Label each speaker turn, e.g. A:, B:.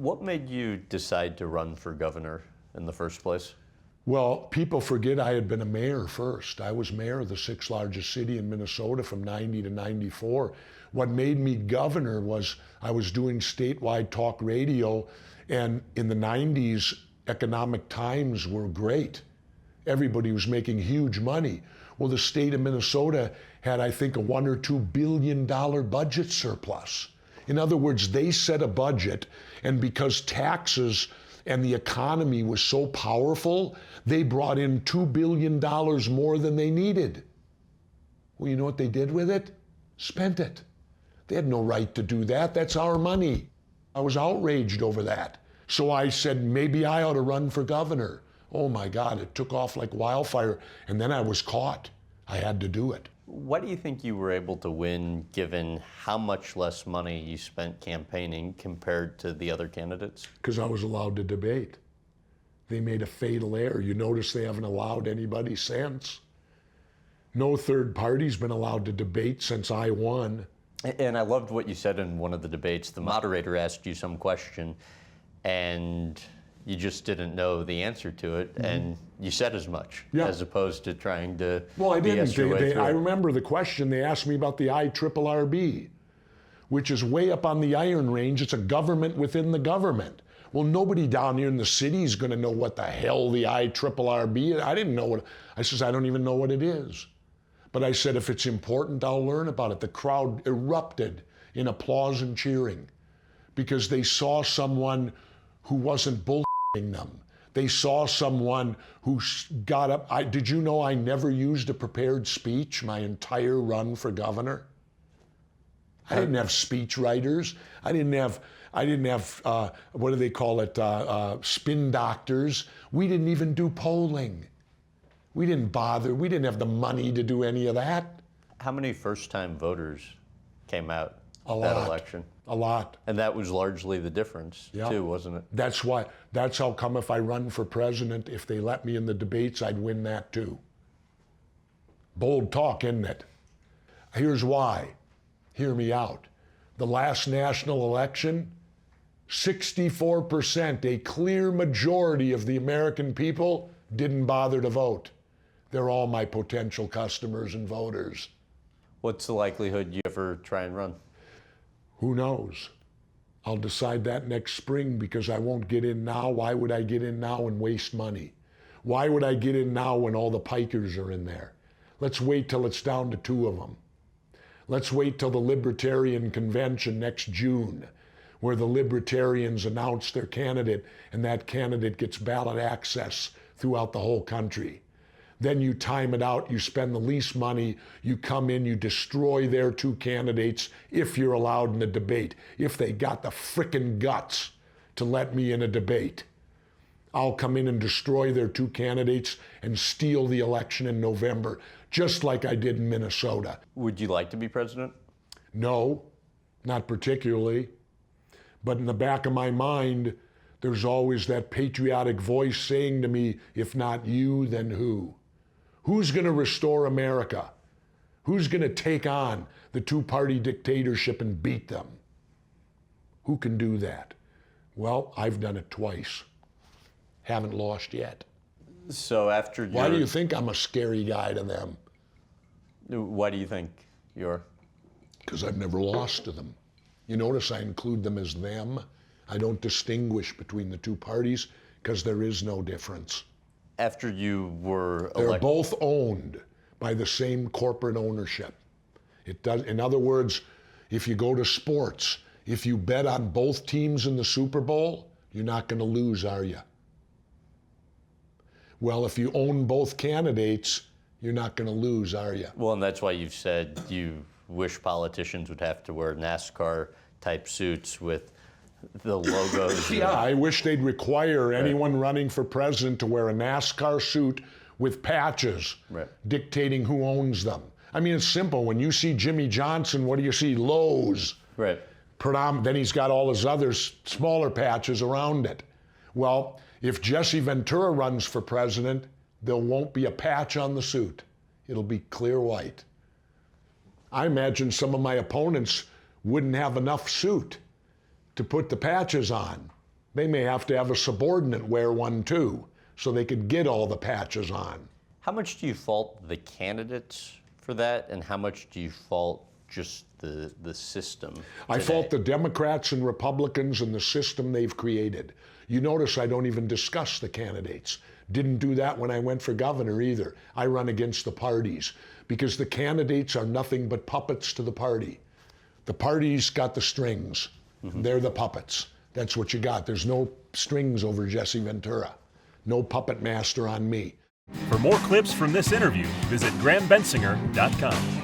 A: What made you decide to run for governor in the first place?
B: Well, people forget I had been a mayor first. I was mayor of the sixth largest city in Minnesota from 90 to 94. What made me governor was I was doing statewide talk radio, and in the 90s, economic times were great. Everybody was making huge money. Well, the state of Minnesota had, I think, a $1 or $2 billion budget surplus. In other words, they set a budget, and because taxes and the economy was so powerful, they brought in $2 billion more than they needed. Well, you know what they did with it? Spent it. They had no right to do that. That's our money. I was outraged over that. So I said, maybe I ought to run for governor. Oh my God, it took off like wildfire, and then I was caught. I had to do it.
A: Why do you think you were able to win, given how much less money you spent campaigning compared to the other candidates?
B: Because I was allowed to debate. They made a fatal error. You notice they haven't allowed anybody since. No third party's been allowed to debate since I won.
A: And I loved what you said in one of the debates. The moderator asked you some question, and you just didn't know the answer to it, and you said as much, as opposed to trying to
B: Well, I didn't.
A: BS your way through
B: I
A: it.
B: remember the question they asked me about the IRRB, which is way up on the Iron Range. It's a government within the government. Well, nobody down here in the city is going to know what the hell the IRRB is. I didn't know what. I says, I don't even know what it is. But I said, if it's important, I'll learn about it. The crowd erupted in applause and cheering because they saw someone who wasn't bullshitting them. They saw someone who got up. Did you know I never used a prepared speech my entire run for governor? I didn't have speech writers. I didn't have what do they call it, spin doctors. We didn't even do polling. We didn't bother. We didn't have the money to do any of that.
A: How many first-time voters came out
B: A
A: that
B: lot.
A: election?
B: A lot.
A: And that was largely the difference, too, wasn't it?
B: That's how come if I run for president, if they let me in the debates, I'd win that too. Bold talk, isn't it? Here's why. Hear me out. The last national election, 64%, a clear majority of the American people didn't bother to vote. They're all my potential customers and voters.
A: What's the likelihood you ever try and run?
B: Who knows? I'll decide that next spring because I won't get in now. Why would I get in now and waste money? Why would I get in now when all the pikers are in there? Let's wait till it's down to 2 of them. Let's wait till the Libertarian Convention next June, where the Libertarians announce their candidate and that candidate gets ballot access throughout the whole country. Then you time it out, you spend the least money, you come in, you destroy their 2 candidates if you're allowed in a debate. If they got the frickin' guts to let me in a debate, I'll come in and destroy their 2 candidates and steal the election in November, just like I did in Minnesota.
A: Would you like to be president?
B: No, not particularly. But in the back of my mind, there's always that patriotic voice saying to me, if not you, then who? Who's going to restore America? Who's going to take on the 2-party dictatorship and beat them? Who can do that? Well, I've done it twice. Haven't lost yet.
A: So after
B: Why do you think I'm a scary guy to them?
A: Why do you think you're?
B: Because I've never lost to them. You notice I include them as them. I don't distinguish between the 2 parties because there is no difference.
A: After you were
B: They're
A: elected,
B: both owned by the same corporate ownership. It does. In other words, if you go to sports, if you bet on both teams in the Super Bowl, you're not going to lose, are you? Well, if you own both candidates, you're not going to lose, are you?
A: well, and that's why you've said you wish politicians would have to wear NASCAR-type suits with the logos.
B: Yeah, I wish they'd require anyone running for president to wear a NASCAR suit with patches dictating who owns them. I mean, it's simple. When you see Jimmy Johnson, what do you see? Lowe's.
A: Right.
B: Then he's got all his other smaller patches around it. Well, if Jesse Ventura runs for president, there won't be a patch on the suit. It'll be clear white. I imagine some of my opponents wouldn't have enough suit to put the patches on. They may have to have a subordinate wear one too, so they could get all the patches on.
A: How much do you fault the candidates for that, and how much do you fault just the system today?
B: I fault the Democrats and Republicans and the system they've created. You notice I don't even discuss the candidates. Didn't do that when I went for governor either. I run against the parties because the candidates are nothing but puppets to the party. The party's got the strings. They're the puppets. That's what you got. There's no strings over Jesse Ventura. No puppet master on me.
C: For more clips from this interview, visit GrahamBensinger.com.